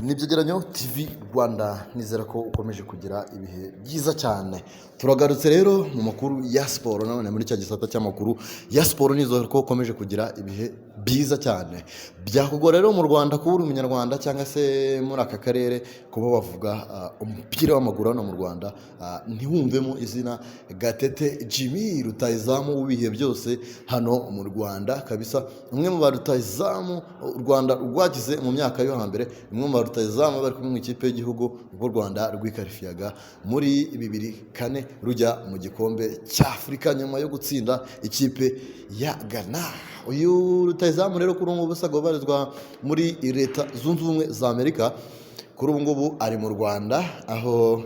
Nibyegeranyo TV Rwanda nizera ko ukomeje kugira ibihe byiza cyane. Turagarutse rero mu makuru ya siporo none muri cya gisata cy'amakuru ya siporo nizera ko ukomeje kugira ibihe byiza cyane. Byakugora rero mu Rwanda kuba uri umunyarwanda cyangwa se muri aka karere kuba bavuga umupira w'amaguru hano mu Rwanda ntiwumvemo izina Gatete Jimmy rutayizamu w'ibihe byose hano mu Rwanda kabisa. Umwe mu barutayizamu u Rwanda rwagize mu myaka yo hambere, umwe mu rutayizamu bari kumwe mu ikipe y'igihugu ubwo u Rwanda rwikarifiyaga muri 2004 rujya mu gikombe cy'Afurika nyuma yo gutsinda ikipe ya Ghana. Uyu rutayizamu rero kuri ubu busaga barizwa muri Leta Zunze Ubumwe za Amerika. Kuri ubu ngubu ari mu Rwanda aho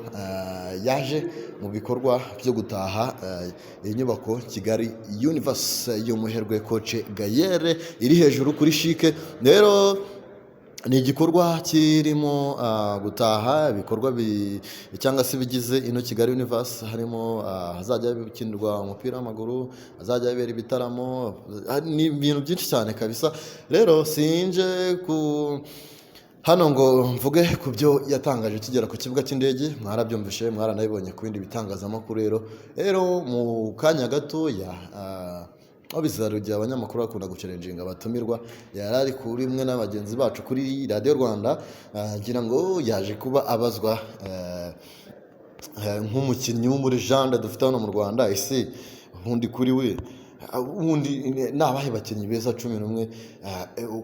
yaje mu bikorwa byo gutaha inyubako Kigali Universe y'umuherwe Coach Gayere iri hejuru kuri Chic. Rero ni igikorwa kirimo gutaha ibikorwa cyangwa se bigize ino Kigali Universe, harimo hazajya bikinirwa umupira w'amaguru, hazajya bibera ibitaramo, ni ibintu byinshi cyane kabisa. Rero sinje ku hano ngo mvuge ku byo yatangaje kigera ku kibuga cy'indege, mwarabyumvishe mwaranabibonye ku bindi bitangazamakuru. Rero mu kanya gatoya bizarugiye abanyamakuru bakunda gucerenjinga batumirwa, yari ari kuri imwe n'abagenzi bacu kuri Radio Rwanda, ngira ngo yaje kuba abazwa nk'umukinnyi w'umurejanda dufite hano mu Rwanda, ese ubundi kuri we ubundi nabahe bakinnyi beza 11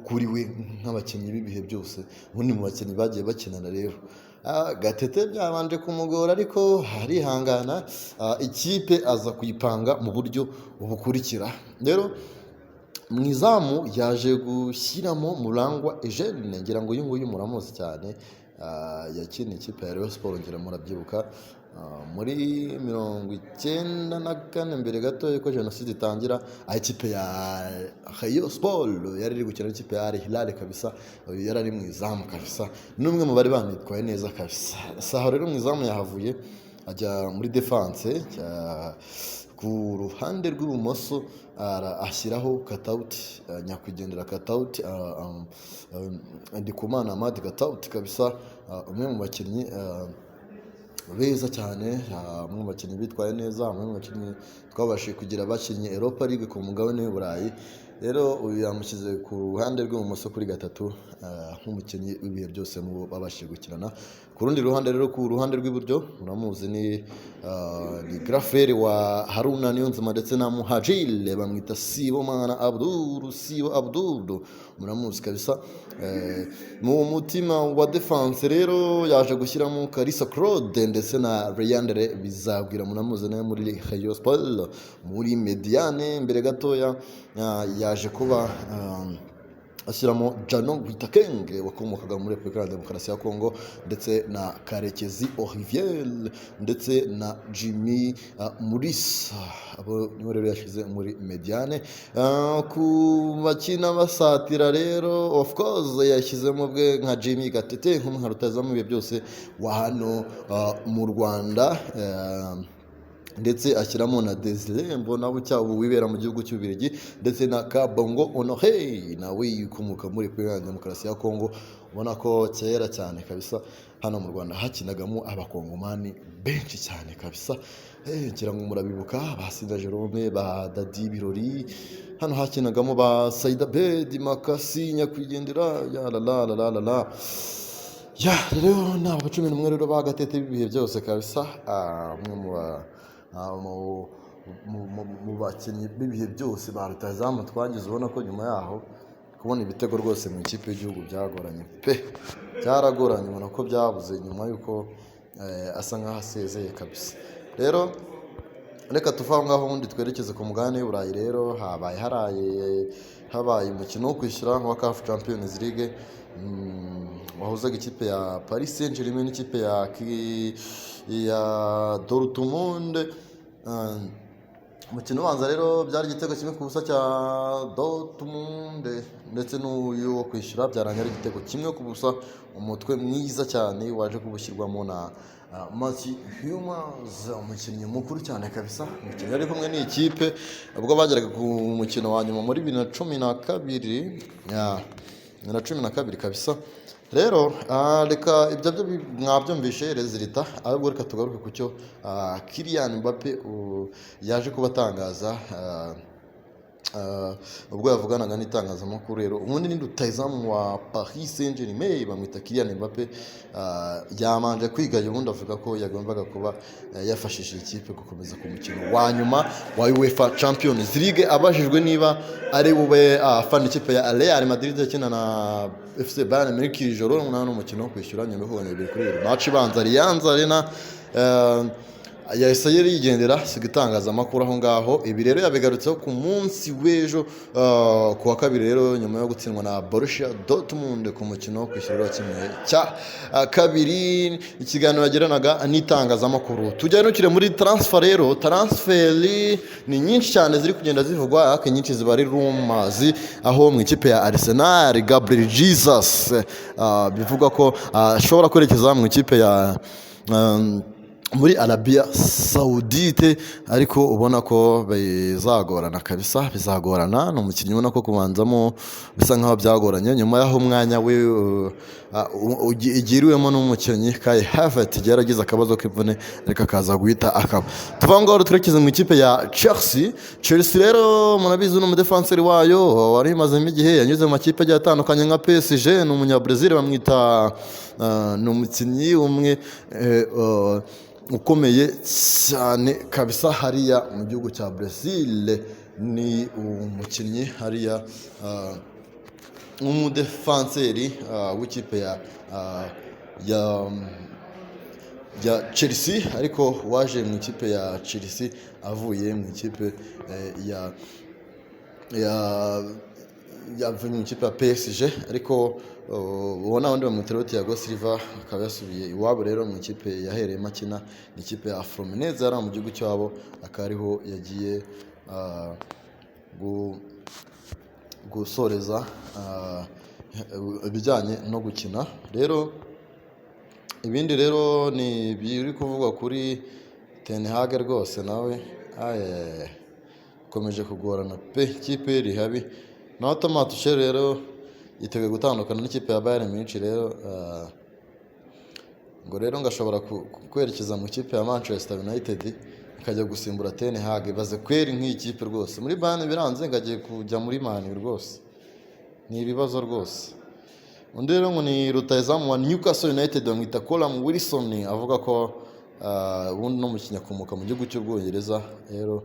kuri we nk'abakinnyi b'ibihe byose, ubundi mu bakinnyi bagiye bakinana. Rero Gatete byabanje kumugora ariko harihangana, ikipe aza kuyipanga mu buryo bukurikira. Rero mu izamu yaje gushyiramo Murangwa Eugene, ngira ngo uyu nguyu muramuzi cyane, yakina ikipe ya Rayon Sport, ngira murabyibuka muri 94 mbere gato yuko jenoside itangira, ikipe ya Rayon Sport yari iri gukina ikipe ya Al Hilal kabisa, yari ari mu izamu kabisa, n'umwe mu bari banitwaye neza kabisa. Saho rero mu izamu yahavuye ajya muri defense, ku ruhande rw'ibumoso ashyiraho Katauti, nyakwigendera Katauti, Ndikumana Ahmad Katauti kabisa, umwe mu bakinnyi beza cyane, umwe mu bakinnyi bitwaye neza, umwe mu bakinnyi twabashije kugira bakinnye Europa League ku mugabane w'i Burayi. Rero uyu yamushyize ku ruhande rw'ibumoso kuri gatatu, nk'umukinnyi w'ibihe byose mu babashije gukirana. Ku rundi ruhande rero, ku ruhande rw'iburyo muramuzi ni Graferi wa Haruna Niyonzima ndetse na Muhajile bamwita Sibomana Abdul, muramuzi kabisa. Mu mutima wa defense rero yaje gushyiramo Kalisa Claude ndetse na Leandre Bizagwira, muramuzi nawe muri Rayon Sport. Muri mediane mbere gatoya yaje kuba ashyiramo Jano Witakenge wakomokaga muri Repubulika ya Demokarasi ya Kongo, ndetse na Karekezi Olivier ndetse na Jimmy Mulisa, abo nibo rero yashyize muri mediane. Ku bakina basatira rero of course yashyizemo bwe nka Jimmy Gatete nk'umwe rutazamu ibihe byose wa hano mu Rwanda, ndetse ashyiramo na Desire Mbona Bucyabo wibera mu gihugu cy'Ububiligi, ndetse na Kabongo Honoré nawe yikomoka muri Repubulika ya Demokarasi ya Kongo. Ubona ko kera cyane kabisa hano mu Rwanda hakinagamo abakongomani benshi cyane kabisa. Ngira ngo murabibuka ba Sinda Jerome, ba Dadi Birori, hano hakinagamo ba Saida Bedi Makasi nyakwigendera ya la ya. Rero nabo 11 rero bagatete ibihe byose kabisa, mu bakinnyi b'ibihe byose ba rutazamu twagize. Ubona ko nyuma yaho kubona ibitego rwose mu ikipe y'igihugu byagoranye pe, byaragoranye, ubona ko byabuze nyuma yuko asa nk'aho asezeye kabisa. Rero reka tuvaho ngaho ubundi twerekeze ku mugabane w'i Burayi. Rero habaye umukino wo kwishyura wa CAF Champions League wahuzaga ikipe ya Paris Saint-Germain n'ikipe ya Dortmund. Umukino ubanza rero byari igitego kimwe ku busa cya Dortmund, ndetse n'uyu wo kwishyura byarangira igitego kimwe ku busa. Umutwe mwiza cyane waje kubushyirwamo na Matthew Hummels, umukinnyi mukuru cyane kabisa. Umukinnyi ari kumwe n'ikipe ubwo bageraga ku mukino wa nyuma muri 2012 kabisa. rero reka ibyo byo mwabyumvishe rezilita, ahubwo reka tugaruke ku cyo Kylian Mbappe yaje kuba atangaza ubwo yavuganaga n'itangazamakuru. Rero ubundi ni rutahizamu wa Paris Saint-Germain bamwita Kylian Mbappe, yamanje kwigaye, ubundi avuga ko yagombaga kuba yafashije ikipe gukomeza ku mukino wa nyuma wa UEFA Champions League. Abajijwe niba ari bube afana ikipe ya Real Madrid yakina na FC Bayern Munich ijoro n'umukino wo kwishyura nyuma yo kubona kuri match ibanza Allianz Arena, yahise yigendera siga itangazamakuru aho ngaho. Ibi rero yabigarutseho ku munsi w'ejo ku wa kabiri, rero nyuma yo gutsindwa na Borussia Dortmund ku mukino wo kwishyura kimwe cya kabiri. Ikiganiro yagiranaga n'itangazamakuru. Tujyanukire muri transfer. Rero transferi ni nyinshi cyane ziri kugenda zivugwa, ariko nyinshi ziba ari rumors, aho mu ikipe ya Arsenal Gabriel Jesus bivuga ko ashobora kwerekeza mu ikipe ya muri Arabia Saudite, ariko ubona ko bizagorana kabisa, bizagorana. Ni umukinnyi ubona ko kubanzamo bisa nkaho byagoranye, nyuma y'aho umwanya we ugiriwemo n'umukinnyi Kai Havertz yaragize akabazo k'imvune, ariko akaza guhita akaba. Tuva ngaho twerekeze mu ikipe ya Chelsea. Rero murabizi n'umudefanseri wayo wari imazemo igihe, yanyuze mu makipe agiye atandukanye nka PSG. Ni umunyabrazil bamwita, ni umukinnyi umwe ukomeye cyane kabisa hariya mu gihugu cya Brazil. Ni umukinnyi hariya umudefanseri w'ikipe ya Chelsea, ariko waje mu ikipe ya Chelsea avuye mu ikipe yavuye mu ikipe ya PSG, ariko ubona abandi bamwitiraho Thiago Silva akaba yasubiye iwabo. Rero mu ikipe yahereyemo akina ni ikipe ya Fluminense yari mu gihugu cyabo, akaba ariho yagiye gusoreza ibijyanye no gukina. Rero ibindi rero ni biri kuvugwa kuri Ten Hag, rwose nawe ukomeje kugorana pe, ikipe iri habi. naho Thomas Tuchel rero yiteguye gutandukana n'ikipe ya Bayern Munich. Rero ngo rero ngashobora kwerekeza mu ikipe ya Manchester United akajya gusimbura Ten Hag. Baze kweri nk'ikipe rwose muri Bayern biranze ngagiye kujya muri Man rwose, ni ibibazo rwose. Undi rero ngo ni rutahizamu wa Newcastle United bamwita Callum Wilson, avuga ko ubundi no mukinya akomoka mu gihugu cy'Ubwongereza. Rero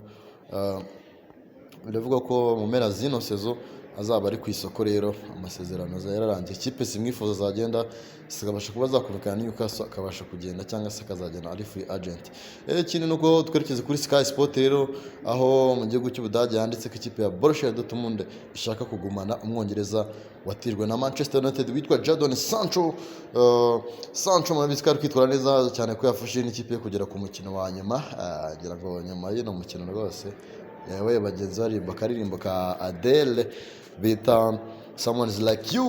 biravuga ko mu mpera zino sezo azaba ari ku isoko. Rero amasezerano yararangiye, ikipe zimwifuza zagenda zikabasha kuba zakumvikana Newcastle akabasha kugenda, cyangwa se akazagenda ari free agent. Ikindi nuko twerekeze kuri Sky Sport rero, aho mu gihugu cy'Ubudage handitse ko ikipe ya Borussia Dortmund ishaka kugumana umwongereza watirwe na Manchester United witwa Jadon Sancho. Sancho murabizi ko ari kwitwara neza cyane ko yafashe n'ikipe yo kugera ku mukino wa nyuma. Agira ngo nyuma y'ino mukino rwose yewe bagenzi barimba akaririmbo ka Adele bita Someone's Like You.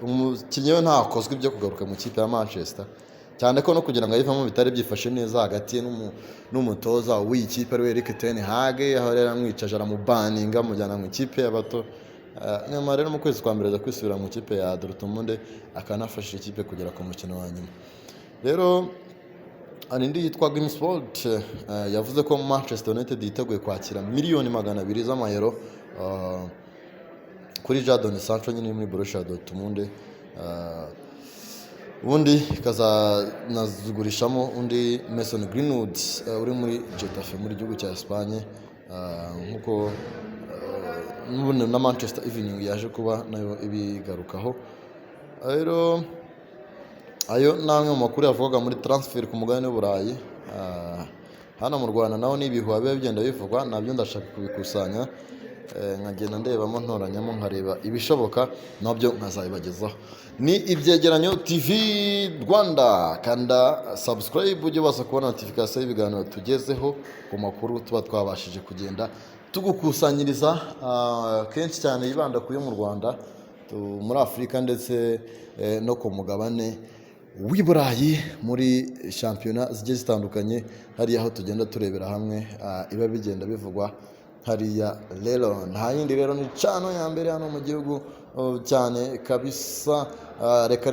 Umukinnyi we ntakozwe ibyo kugaruka mu kipe ya Manchester, cyane ko no kugira ngo ayivamo bitari byifashe neza hagati ye n'umutoza w'iyi kipe ari Erik ten Hag, aho rero amwicaje aramubaninga amujyana mu ikipe y'abato. Nyuma rero mu kwezi kwa mbere aza kwisubira mu ikipe ya Dortmund akanafasha ikipe kugera ku mukino wa nyuma. Rero indi yitwa Game Sport yavuze ko Manchester United yiteguye kwakira miliyoni 200 z'amayero kuri Jadon Sancho nyine muri Borussia Dortmund. Ubundi ikazanazigurishamo undi Mason Greenwood uri muri Getafe muri gihugu cya Espagne, nkuko na Manchester Evening yaje kuba nayo ibigarukaho. Rero ayo namwe mu makuru yavugaga muri transfer ku mugabane w'Uburayi. Hano mu Rwanda naho n'ibihuha biba bigenda bivugwa, nabyo ndashaka kubikusanya nkagenda ndebamo ntoranyamo nkareba ibishoboka, nabyo nkazabibagezaho. Ni Ibyegeranyo TV Rwanda, kanda subscribe ujye ubasha kubona notification y'ibiganiro tugezeho ku makuru tuba twabashije kugenda tugukusanyiriza kenshi cyane yibanda kuri mu Rwanda, muri Afurika ndetse no ku mugabane w'i Burayi muri shampiyona zigiye zitandukanye. Hariya aho tugenda turebera hamwe iba bigenda bivugwa hariya. Rero nta yindi rero ni cano ya mbere hano mu gihugu cyane kabisa. Reka